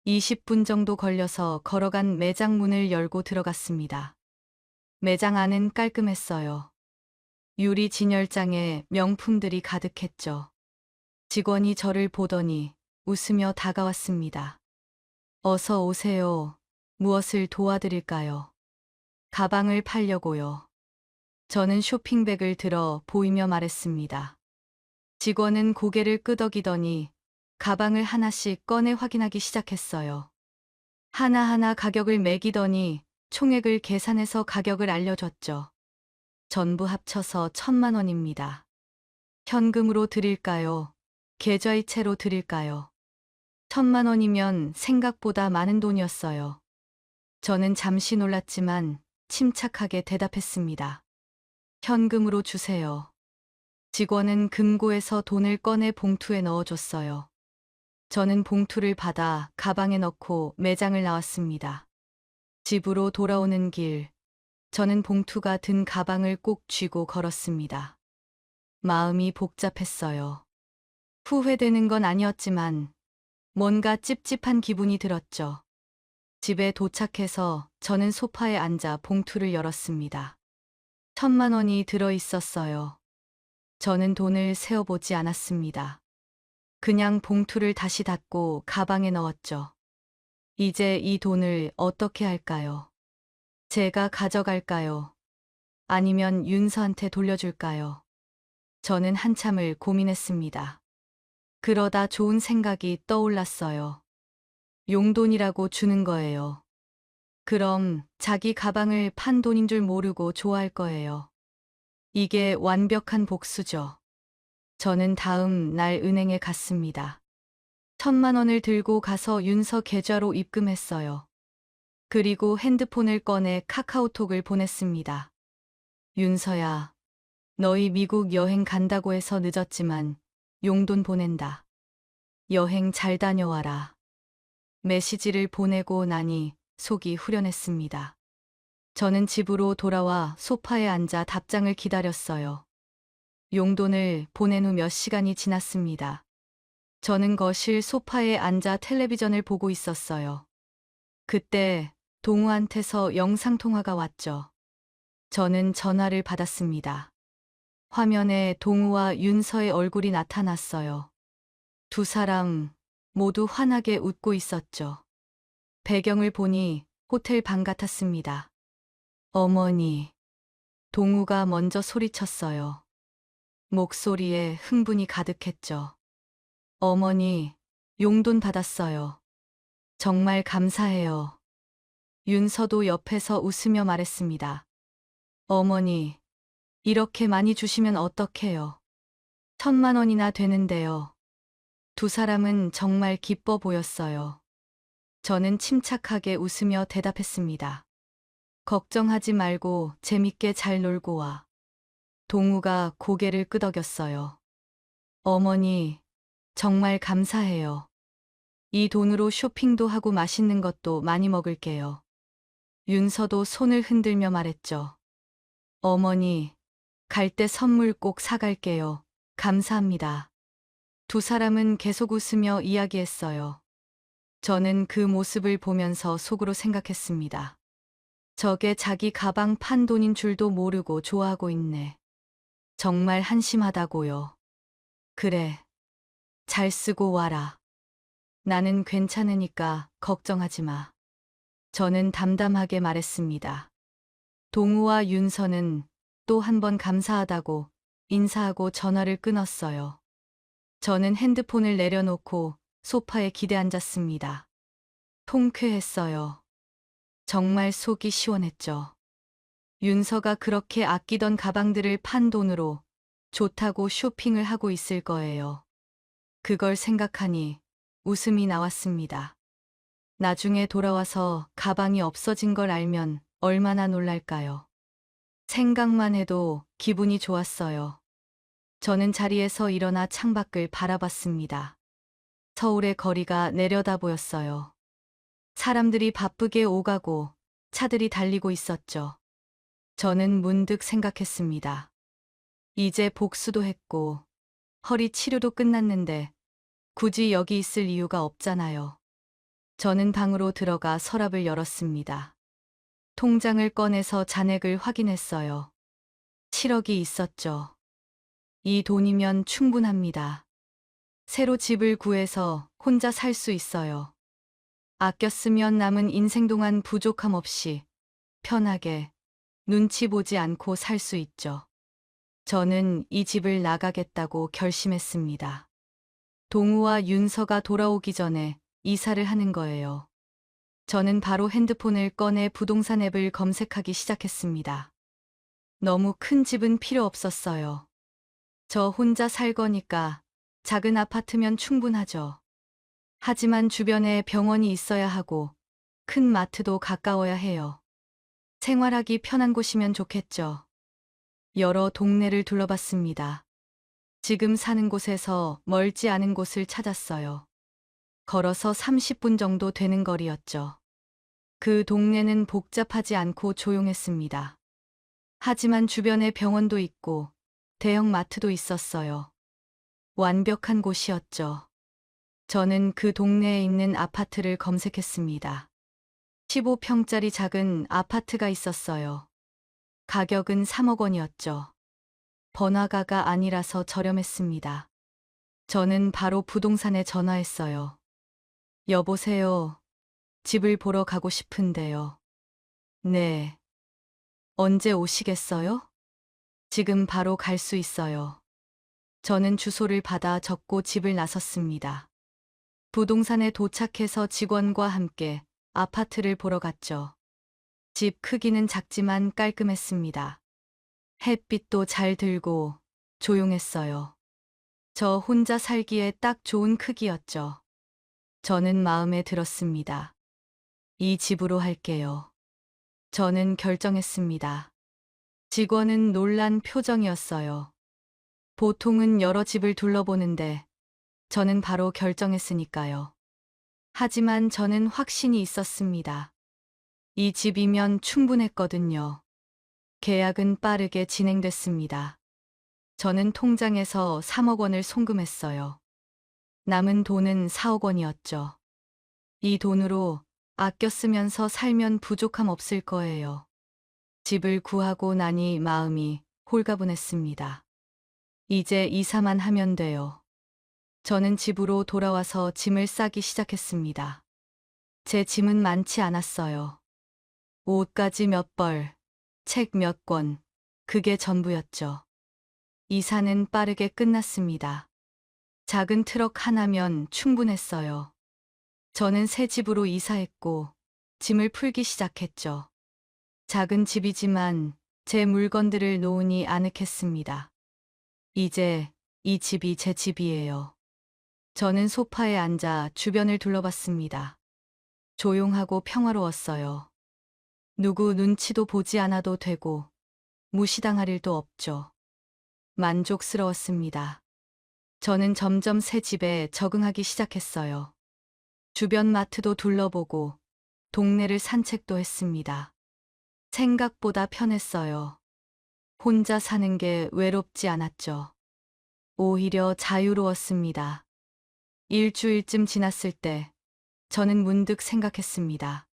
20분 정도 걸려서 걸어간 매장 문을 열고 들어갔습니다. 매장 안은 깔끔했어요. 유리 진열장에 명품들이 가득했죠. 직원이 저를 보더니 웃으며 다가왔습니다. 어서 오세요. 무엇을 도와드릴까요? 가방을 팔려고요. 저는 쇼핑백을 들어 보이며 말했습니다. 직원은 고개를 끄덕이더니 가방을 하나씩 꺼내 확인하기 시작했어요. 하나하나 가격을 매기더니 총액을 계산해서 가격을 알려줬죠. 전부 합쳐서 1,000만 원입니다. 현금으로 드릴까요? 계좌이체로 드릴까요? 1,000만 원이면 생각보다 많은 돈이었어요. 저는 잠시 놀랐지만 침착하게 대답했습니다. 현금으로 주세요. 직원은 금고에서 돈을 꺼내 봉투에 넣어줬어요. 저는 봉투를 받아 가방에 넣고 매장을 나왔습니다. 집으로 돌아오는 길, 저는 봉투가 든 가방을 꼭 쥐고 걸었습니다. 마음이 복잡했어요. 후회되는 건 아니었지만 뭔가 찝찝한 기분이 들었죠. 집에 도착해서 저는 소파에 앉아 봉투를 열었습니다. 1,000만 원이 들어 있었어요. 저는 돈을 세어보지 않았습니다. 그냥 봉투를 다시 닫고 가방에 넣었죠. 이제 이 돈을 어떻게 할까요? 제가 가져갈까요? 아니면 윤서한테 돌려줄까요? 저는 한참을 고민했습니다. 그러다 좋은 생각이 떠올랐어요. 용돈이라고 주는 거예요. 그럼 자기 가방을 판 돈인 줄 모르고 좋아할 거예요. 이게 완벽한 복수죠. 저는 다음 날 은행에 갔습니다. 1,000만 원을 들고 가서 윤서 계좌로 입금했어요. 그리고 핸드폰을 꺼내 카카오톡을 보냈습니다. 윤서야, 너희 미국 여행 간다고 해서 늦었지만 용돈 보낸다. 여행 잘 다녀와라. 메시지를 보내고 나니 속이 후련했습니다. 저는 집으로 돌아와 소파에 앉아 답장을 기다렸어요. 용돈을 보낸 후 몇 시간이 지났습니다. 저는 거실 소파에 앉아 텔레비전을 보고 있었어요. 그때 동우한테서 영상통화가 왔죠. 저는 전화를 받았습니다. 화면에 동우와 윤서의 얼굴이 나타났어요. 두 사람 모두 환하게 웃고 있었죠. 배경을 보니 호텔 방 같았습니다. 어머니, 동우가 먼저 소리쳤어요. 목소리에 흥분이 가득했죠. 어머니, 용돈 받았어요. 정말 감사해요. 윤서도 옆에서 웃으며 말했습니다. 어머니, 이렇게 많이 주시면 어떡해요? 1,000만 원이나 되는데요. 두 사람은 정말 기뻐 보였어요. 저는 침착하게 웃으며 대답했습니다. 걱정하지 말고 재밌게 잘 놀고 와. 동우가 고개를 끄덕였어요. 어머니, 정말 감사해요. 이 돈으로 쇼핑도 하고 맛있는 것도 많이 먹을게요. 윤서도 손을 흔들며 말했죠. 어머니, 갈 때 선물 꼭 사갈게요. 감사합니다. 두 사람은 계속 웃으며 이야기했어요. 저는 그 모습을 보면서 속으로 생각했습니다. 저게 자기 가방 판 돈인 줄도 모르고 좋아하고 있네. 정말 한심하다고요. 그래. 잘 쓰고 와라. 나는 괜찮으니까 걱정하지 마. 저는 담담하게 말했습니다. 동우와 윤서는 또 한 번 감사하다고 인사하고 전화를 끊었어요. 저는 핸드폰을 내려놓고 소파에 기대 앉았습니다. 통쾌했어요. 정말 속이 시원했죠. 윤서가 그렇게 아끼던 가방들을 판 돈으로 좋다고 쇼핑을 하고 있을 거예요. 그걸 생각하니 웃음이 나왔습니다. 나중에 돌아와서 가방이 없어진 걸 알면 얼마나 놀랄까요? 생각만 해도 기분이 좋았어요. 저는 자리에서 일어나 창밖을 바라봤습니다. 서울의 거리가 내려다 보였어요. 사람들이 바쁘게 오가고 차들이 달리고 있었죠. 저는 문득 생각했습니다. 이제 복수도 했고 허리 치료도 끝났는데 굳이 여기 있을 이유가 없잖아요. 저는 방으로 들어가 서랍을 열었습니다. 통장을 꺼내서 잔액을 확인했어요. 7억이 있었죠. 이 돈이면 충분합니다. 새로 집을 구해서 혼자 살 수 있어요. 아껴 쓰면 남은 인생 동안 부족함 없이 편하게 눈치 보지 않고 살 수 있죠. 저는 이 집을 나가겠다고 결심했습니다. 동우와 윤서가 돌아오기 전에 이사를 하는 거예요. 저는 바로 핸드폰을 꺼내 부동산 앱을 검색하기 시작했습니다. 너무 큰 집은 필요 없었어요. 저 혼자 살 거니까 작은 아파트면 충분하죠. 하지만 주변에 병원이 있어야 하고 큰 마트도 가까워야 해요. 생활하기 편한 곳이면 좋겠죠. 여러 동네를 둘러봤습니다. 지금 사는 곳에서 멀지 않은 곳을 찾았어요. 걸어서 30분 정도 되는 거리였죠. 그 동네는 복잡하지 않고 조용했습니다. 하지만 주변에 병원도 있고 대형 마트도 있었어요. 완벽한 곳이었죠. 저는 그 동네에 있는 아파트를 검색했습니다. 15평짜리 작은 아파트가 있었어요. 가격은 3억 원이었죠. 번화가가 아니라서 저렴했습니다. 저는 바로 부동산에 전화했어요. 여보세요. 집을 보러 가고 싶은데요. 네. 언제 오시겠어요? 지금 바로 갈 수 있어요. 저는 주소를 받아 적고 집을 나섰습니다. 부동산에 도착해서 직원과 함께 아파트를 보러 갔죠. 집 크기는 작지만 깔끔했습니다. 햇빛도 잘 들고 조용했어요. 저 혼자 살기에 딱 좋은 크기였죠. 저는 마음에 들었습니다. 이 집으로 할게요. 저는 결정했습니다. 직원은 놀란 표정이었어요. 보통은 여러 집을 둘러보는데 저는 바로 결정했으니까요. 하지만 저는 확신이 있었습니다. 이 집이면 충분했거든요. 계약은 빠르게 진행됐습니다. 저는 통장에서 3억 원을 송금했어요. 남은 돈은 4억 원이었죠. 이 돈으로 아껴 쓰면서 살면 부족함 없을 거예요. 집을 구하고 나니 마음이 홀가분했습니다. 이제 이사만 하면 돼요. 저는 집으로 돌아와서 짐을 싸기 시작했습니다. 제 짐은 많지 않았어요. 옷가지 몇 벌, 책 몇 권, 그게 전부였죠. 이사는 빠르게 끝났습니다. 작은 트럭 하나면 충분했어요. 저는 새 집으로 이사했고 짐을 풀기 시작했죠. 작은 집이지만 제 물건들을 놓으니 아늑했습니다. 이제 이 집이 제 집이에요. 저는 소파에 앉아 주변을 둘러봤습니다. 조용하고 평화로웠어요. 누구 눈치도 보지 않아도 되고 무시당할 일도 없죠. 만족스러웠습니다. 저는 점점 새 집에 적응하기 시작했어요. 주변 마트도 둘러보고 동네를 산책도 했습니다. 생각보다 편했어요. 혼자 사는 게 외롭지 않았죠. 오히려 자유로웠습니다. 일주일쯤 지났을 때 저는 문득 생각했습니다.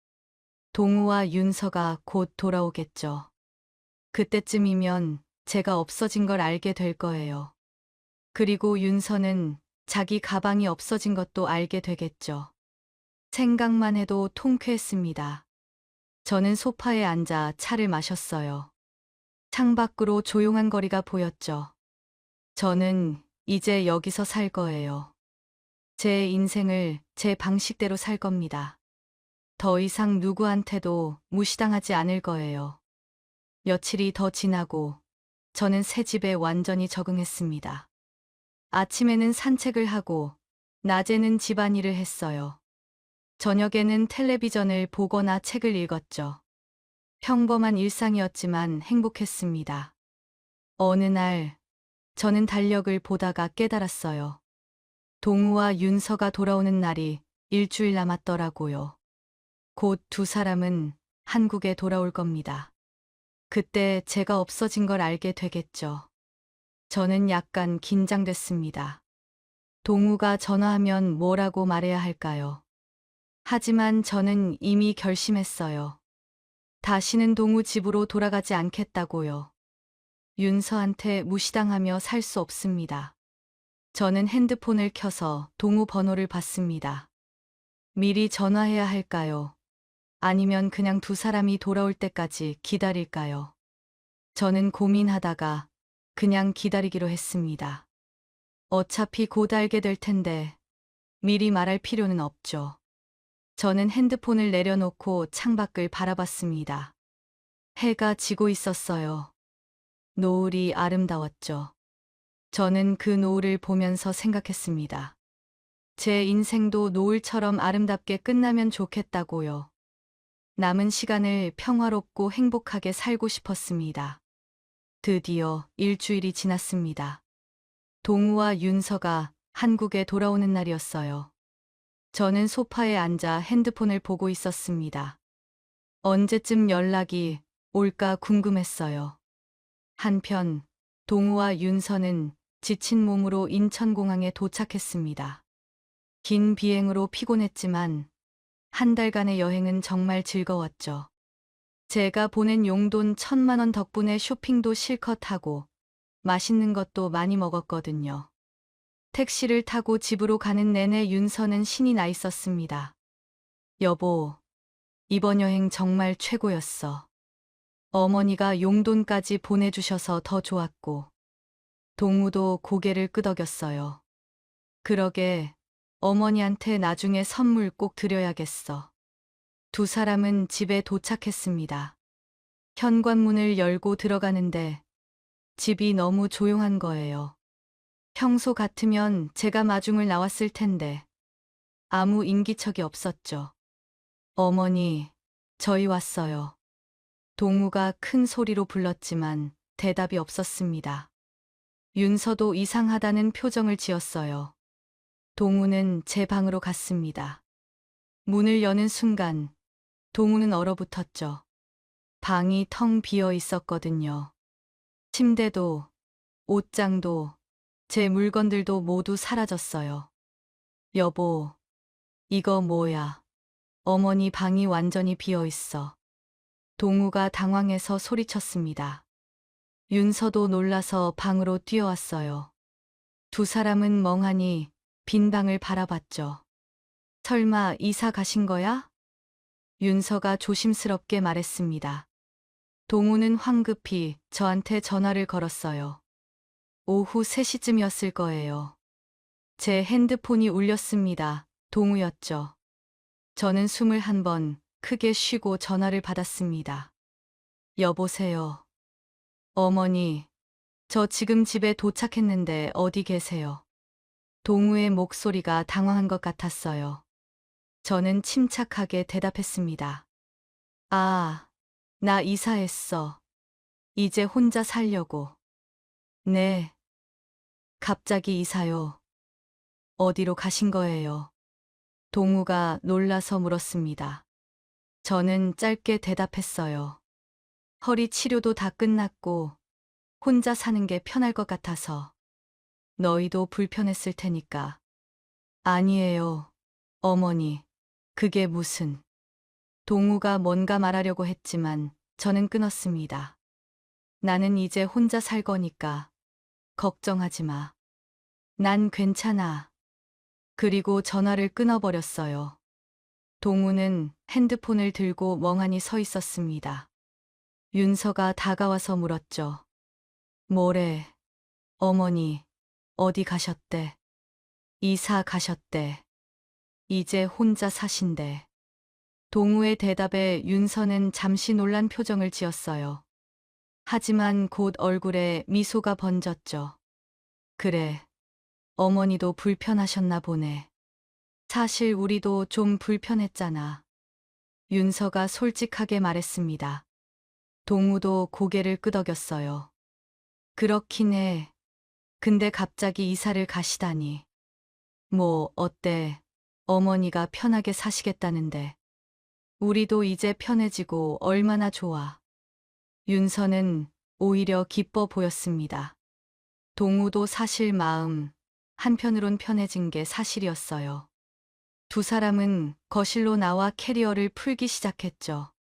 동우와 윤서가 곧 돌아오겠죠. 그때쯤이면 제가 없어진 걸 알게 될 거예요. 그리고 윤서는 자기 가방이 없어진 것도 알게 되겠죠. 생각만 해도 통쾌했습니다. 저는 소파에 앉아 차를 마셨어요. 창밖으로 조용한 거리가 보였죠. 저는 이제 여기서 살 거예요. 제 인생을 제 방식대로 살 겁니다. 더 이상 누구한테도 무시당하지 않을 거예요. 며칠이 더 지나고 저는 새 집에 완전히 적응했습니다. 아침에는 산책을 하고 낮에는 집안일을 했어요. 저녁에는 텔레비전을 보거나 책을 읽었죠. 평범한 일상이었지만 행복했습니다. 어느 날 저는 달력을 보다가 깨달았어요. 동우와 윤서가 돌아오는 날이 일주일 남았더라고요. 곧 두 사람은 한국에 돌아올 겁니다. 그때 제가 없어진 걸 알게 되겠죠. 저는 약간 긴장됐습니다. 동우가 전화하면 뭐라고 말해야 할까요? 하지만 저는 이미 결심했어요. 다시는 동우 집으로 돌아가지 않겠다고요. 윤서한테 무시당하며 살 수 없습니다. 저는 핸드폰을 켜서 동우 번호를 받습니다. 미리 전화해야 할까요? 아니면 그냥 두 사람이 돌아올 때까지 기다릴까요? 저는 고민하다가 그냥 기다리기로 했습니다. 어차피 곧 알게 될 텐데 미리 말할 필요는 없죠. 저는 핸드폰을 내려놓고 창밖을 바라봤습니다. 해가 지고 있었어요. 노을이 아름다웠죠. 저는 그 노을을 보면서 생각했습니다. 제 인생도 노을처럼 아름답게 끝나면 좋겠다고요. 남은 시간을 평화롭고 행복하게 살고 싶었습니다. 드디어 일주일이 지났습니다. 동우와 윤서가 한국에 돌아오는 날이었어요. 저는 소파에 앉아 핸드폰을 보고 있었습니다. 언제쯤 연락이 올까 궁금했어요. 한편 동우와 윤서는 지친 몸으로 인천공항에 도착했습니다. 긴 비행으로 피곤했지만 한 달간의 여행은 정말 즐거웠죠. 제가 보낸 용돈 1,000만 원 덕분에 쇼핑도 실컷 하고 맛있는 것도 많이 먹었거든요. 택시를 타고 집으로 가는 내내 윤서는 신이 나 있었습니다. 여보, 이번 여행 정말 최고였어. 어머니가 용돈까지 보내주셔서 더 좋았고, 동우도 고개를 끄덕였어요. 그러게, 어머니한테 나중에 선물 꼭 드려야겠어. 두 사람은 집에 도착했습니다. 현관문을 열고 들어가는데 집이 너무 조용한 거예요. 평소 같으면 제가 마중을 나왔을 텐데 아무 인기척이 없었죠. 어머니, 저희 왔어요. 동우가 큰 소리로 불렀지만 대답이 없었습니다. 윤서도 이상하다는 표정을 지었어요. 동우는 제 방으로 갔습니다. 문을 여는 순간 동우는 얼어붙었죠. 방이 텅 비어 있었거든요. 침대도, 옷장도, 제 물건들도 모두 사라졌어요. 여보, 이거 뭐야? 어머니 방이 완전히 비어 있어. 동우가 당황해서 소리쳤습니다. 윤서도 놀라서 방으로 뛰어왔어요. 두 사람은 멍하니 빈 방을 바라봤죠. 설마 이사 가신 거야? 윤서가 조심스럽게 말했습니다. 동우는 황급히 저한테 전화를 걸었어요. 오후 3시쯤이었을 거예요. 제 핸드폰이 울렸습니다. 동우였죠. 저는 숨을 한 번 크게 쉬고 전화를 받았습니다. 여보세요. 어머니, 저 지금 집에 도착했는데 어디 계세요? 동우의 목소리가 당황한 것 같았어요. 저는 침착하게 대답했습니다. 아, 나 이사했어. 이제 혼자 살려고. 네. 갑자기 이사요. 어디로 가신 거예요? 동우가 놀라서 물었습니다. 저는 짧게 대답했어요. 허리 치료도 다 끝났고 혼자 사는 게 편할 것 같아서. 너희도 불편했을 테니까. 아니에요, 어머니. 그게 무슨. 동우가 뭔가 말하려고 했지만 저는 끊었습니다. 나는 이제 혼자 살 거니까 걱정하지 마. 난 괜찮아. 그리고 전화를 끊어버렸어요. 동우는 핸드폰을 들고 멍하니 서 있었습니다. 윤서가 다가와서 물었죠. 뭐래? 어머니, 어디 가셨대? 이사 가셨대. 이제 혼자 사신대. 동우의 대답에 윤서는 잠시 놀란 표정을 지었어요. 하지만 곧 얼굴에 미소가 번졌죠. 그래, 어머니도 불편하셨나 보네. 사실 우리도 좀 불편했잖아. 윤서가 솔직하게 말했습니다. 동우도 고개를 끄덕였어요. 그렇긴 해. 근데 갑자기 이사를 가시다니. 뭐, 어때? 어머니가 편하게 사시겠다는데. 우리도 이제 편해지고 얼마나 좋아. 윤서는 오히려 기뻐 보였습니다. 동우도 사실 마음 한편으론 편해진 게 사실이었어요. 두 사람은 거실로 나와 캐리어를 풀기 시작했죠.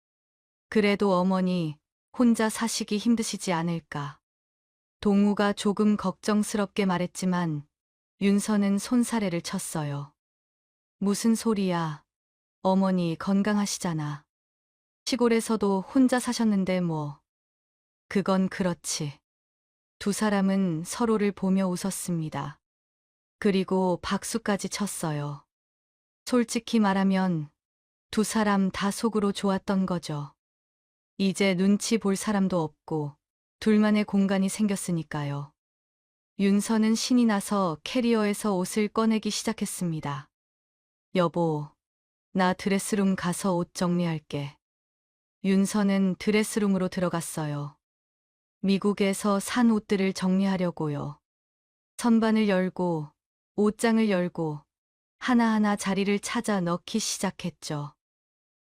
그래도 어머니 혼자 사시기 힘드시지 않을까. 동우가 조금 걱정스럽게 말했지만 윤서는 손사래를 쳤어요. 무슨 소리야. 어머니 건강하시잖아. 시골에서도 혼자 사셨는데 뭐. 그건 그렇지. 두 사람은 서로를 보며 웃었습니다. 그리고 박수까지 쳤어요. 솔직히 말하면 두 사람 다 속으로 좋았던 거죠. 이제 눈치 볼 사람도 없고 둘만의 공간이 생겼으니까요. 윤서는 신이 나서 캐리어에서 옷을 꺼내기 시작했습니다. 여보, 나 드레스룸 가서 옷 정리할게. 윤서는 드레스룸으로 들어갔어요. 미국에서 산 옷들을 정리하려고요. 선반을 열고 옷장을 열고 하나하나 자리를 찾아 넣기 시작했죠.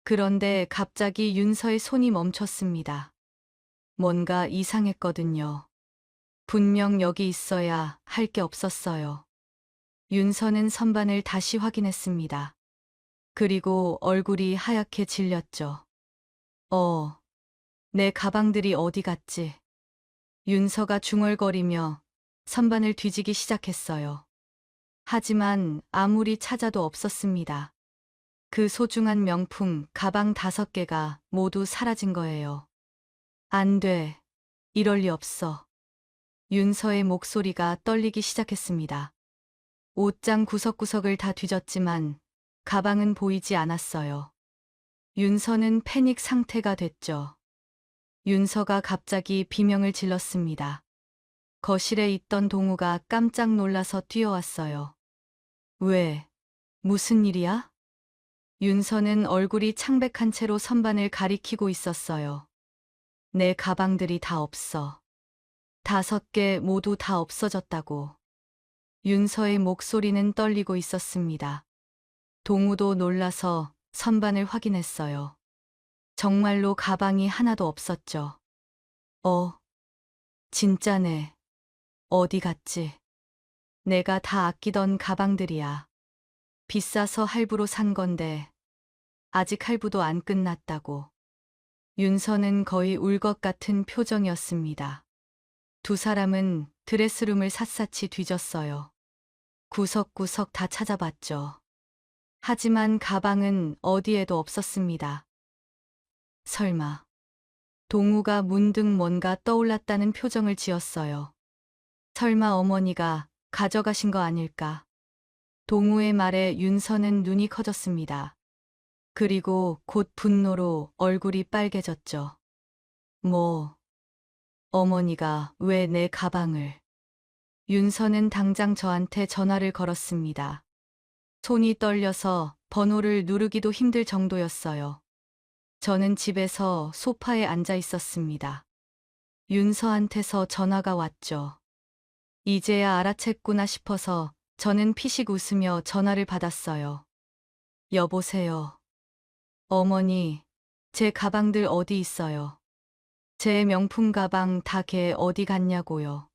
그런데 갑자기 윤서의 손이 멈췄습니다. 뭔가 이상했거든요. 분명 여기 있어야 할 게 없었어요. 윤서는 선반을 다시 확인했습니다. 그리고 얼굴이 하얗게 질렸죠. 내 가방들이 어디 갔지? 윤서가 중얼거리며 선반을 뒤지기 시작했어요. 하지만 아무리 찾아도 없었습니다. 그 소중한 명품 가방 5개가 모두 사라진 거예요. 안 돼. 이럴 리 없어. 윤서의 목소리가 떨리기 시작했습니다. 옷장 구석구석을 다 뒤졌지만 가방은 보이지 않았어요. 윤서는 패닉 상태가 됐죠. 윤서가 갑자기 비명을 질렀습니다. 거실에 있던 동우가 깜짝 놀라서 뛰어왔어요. 왜? 무슨 일이야? 윤서는 얼굴이 창백한 채로 선반을 가리키고 있었어요. 내 가방들이 다 없어. 5개 모두 다 없어졌다고. 윤서의 목소리는 떨리고 있었습니다. 동우도 놀라서 선반을 확인했어요. 정말로 가방이 하나도 없었죠. 진짜네. 어디 갔지? 내가 다 아끼던 가방들이야. 비싸서 할부로 산 건데 아직 할부도 안 끝났다고. 윤서는 거의 울 것 같은 표정이었습니다. 두 사람은 드레스룸을 샅샅이 뒤졌어요. 구석구석 다 찾아봤죠. 하지만 가방은 어디에도 없었습니다. 설마. 동우가 문득 뭔가 떠올랐다는 표정을 지었어요. 설마 어머니가 가져가신 거 아닐까? 동우의 말에 윤서는 눈이 커졌습니다. 그리고 곧 분노로 얼굴이 빨개졌죠. 어머니가 왜 내 가방을. 윤서는 당장 저한테 전화를 걸었습니다. 손이 떨려서 번호를 누르기도 힘들 정도였어요. 저는 집에서 소파에 앉아 있었습니다. 윤서한테서 전화가 왔죠. 이제야 알아챘구나 싶어서 저는 피식 웃으며 전화를 받았어요. 여보세요. 어머니, 제 가방들 어디 있어요? 제 명품 가방 다 걔 어디 갔냐고요.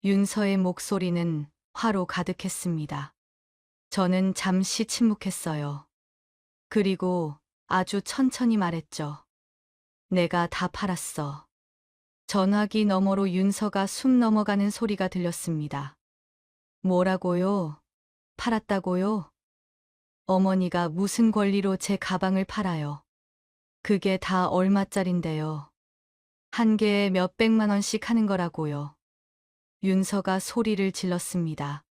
윤서의 목소리는 화로 가득했습니다. 저는 잠시 침묵했어요. 그리고 아주 천천히 말했죠. 내가 다 팔았어. 전화기 너머로 윤서가 숨 넘어가는 소리가 들렸습니다. 뭐라고요? 팔았다고요? 어머니가 무슨 권리로 제 가방을 팔아요? 그게 다 얼마짜린데요? 한 개에 몇백만 원씩 하는 거라고요. 윤서가 소리를 질렀습니다.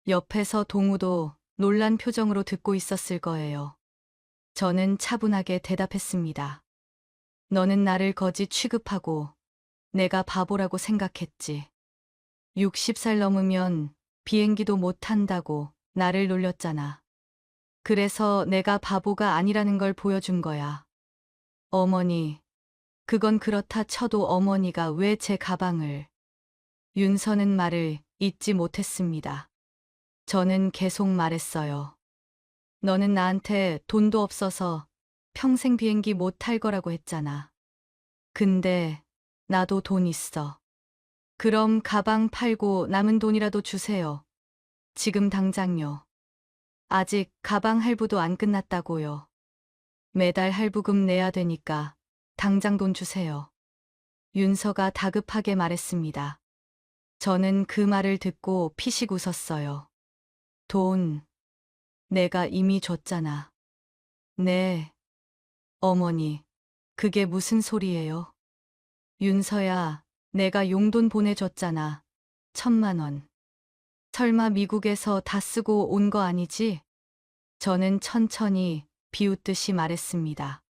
옆에서 동우도 놀란 표정으로 듣고 있었을 거예요. 저는 차분하게 대답했습니다. 너는 나를 거지 취급하고 내가 바보라고 생각했지. 60살 넘으면 비행기도 못 탄다고 나를 놀렸잖아. 그래서 내가 바보가 아니라는 걸 보여준 거야. 어머니, 그건 그렇다 쳐도 어머니가 왜 제 가방을... 윤서는 말을 잇지 못했습니다. 저는 계속 말했어요. 너는 나한테 돈도 없어서 평생 비행기 못 탈 거라고 했잖아. 근데 나도 돈 있어. 그럼 가방 팔고 남은 돈이라도 주세요. 지금 당장요. 아직 가방 할부도 안 끝났다고요. 매달 할부금 내야 되니까 당장 돈 주세요. 윤서가 다급하게 말했습니다. 저는 그 말을 듣고 피식 웃었어요. 돈, 내가 이미 줬잖아. 네. 어머니, 그게 무슨 소리예요? 윤서야, 내가 용돈 보내줬잖아. 1,000만 원. 설마 미국에서 다 쓰고 온 거 아니지? 저는 천천히 비웃듯이 말했습니다.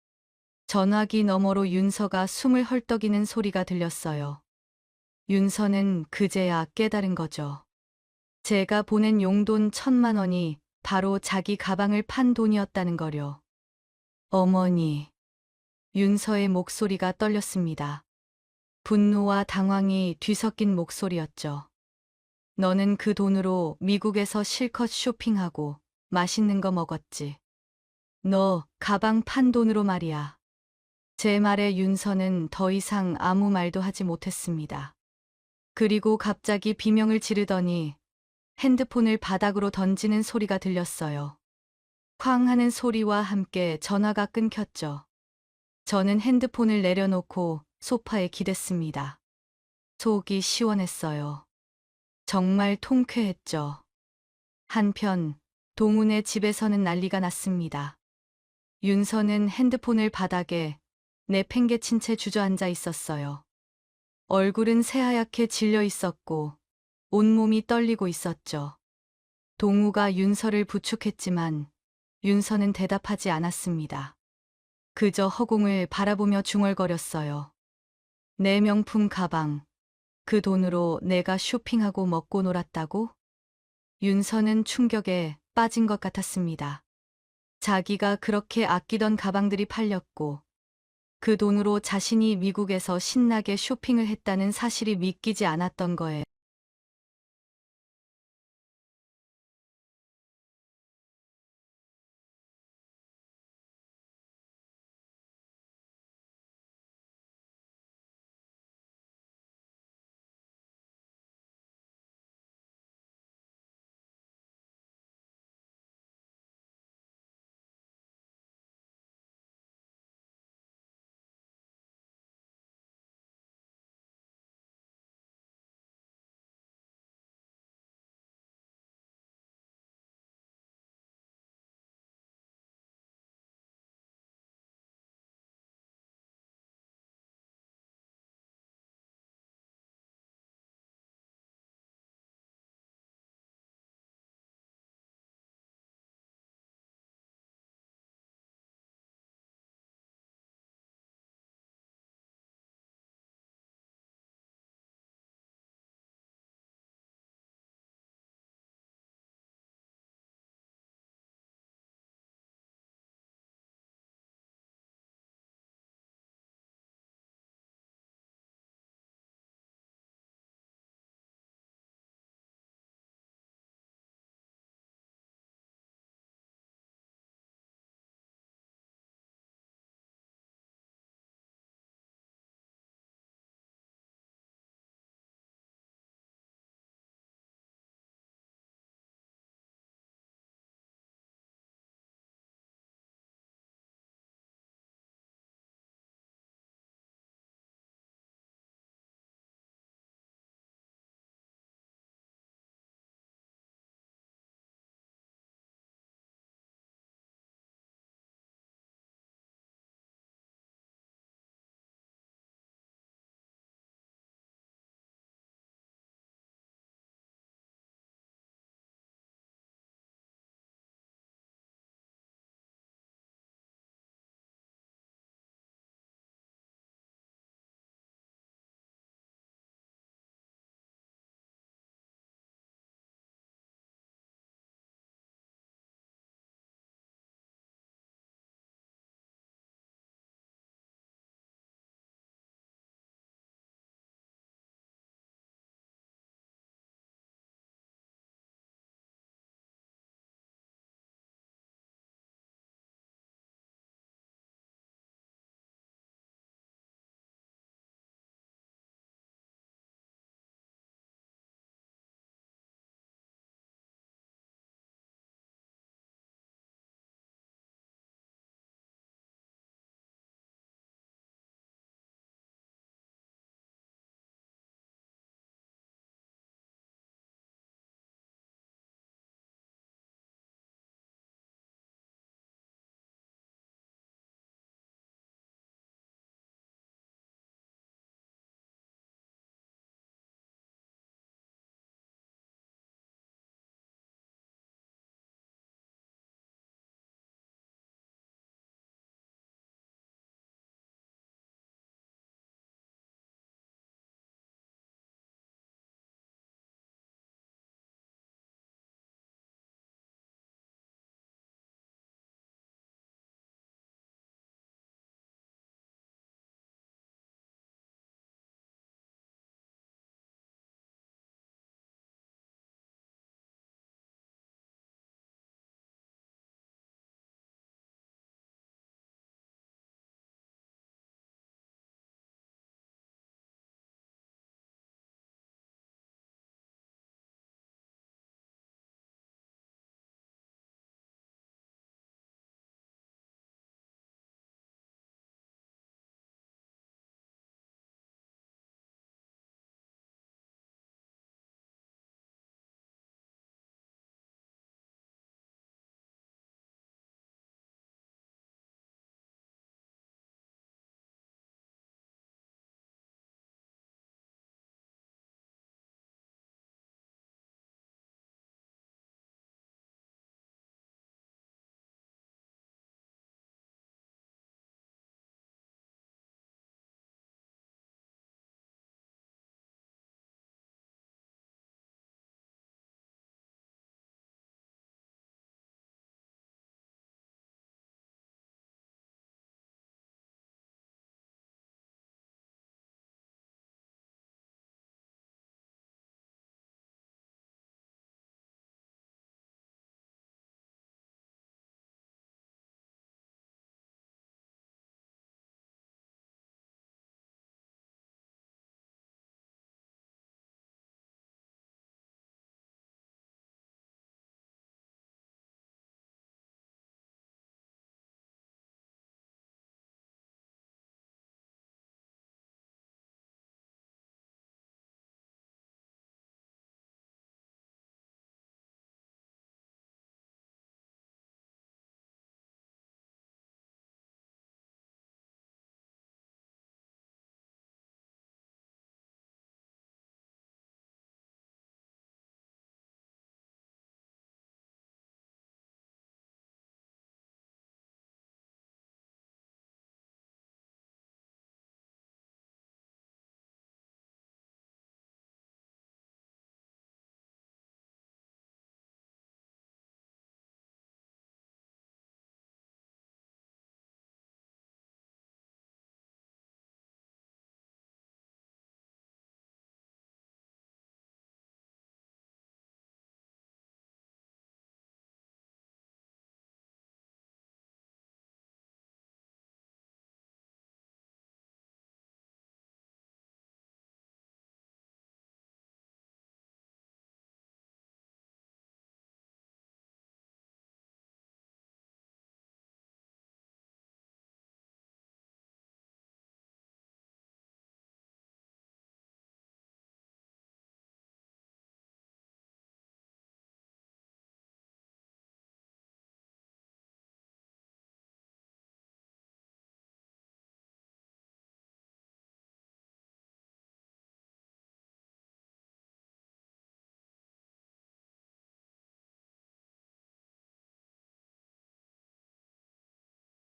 전화기 너머로 윤서가 숨을 헐떡이는 소리가 들렸어요. 윤서는 그제야 깨달은 거죠. 제가 보낸 용돈 1,000만 원이 바로 자기 가방을 판 돈이었다는 거요. 어머니. 윤서의 목소리가 떨렸습니다. 분노와 당황이 뒤섞인 목소리였죠. 너는 그 돈으로 미국에서 실컷 쇼핑하고 맛있는 거 먹었지. 너 가방 판 돈으로 말이야. 제 말에 윤서는 더 이상 아무 말도 하지 못했습니다. 그리고 갑자기 비명을 지르더니 핸드폰을 바닥으로 던지는 소리가 들렸어요. 쾅 하는 소리와 함께 전화가 끊겼죠. 저는 핸드폰을 내려놓고 소파에 기댔습니다. 속이 시원했어요. 정말 통쾌했죠. 한편 동훈의 집에서는 난리가 났습니다. 윤서는 핸드폰을 바닥에 내팽개친 채 주저앉아 있었어요. 얼굴은 새하얗게 질려 있었고 온몸이 떨리고 있었죠. 동우가 윤서를 부축했지만 윤서는 대답하지 않았습니다. 그저 허공을 바라보며 중얼거렸어요. 내 명품 가방, 그 돈으로 내가 쇼핑하고 먹고 놀았다고? 윤서는 충격에 빠진 것 같았습니다. 자기가 그렇게 아끼던 가방들이 팔렸고 그 돈으로 자신이 미국에서 신나게 쇼핑을 했다는 사실이 믿기지 않았던 거예요.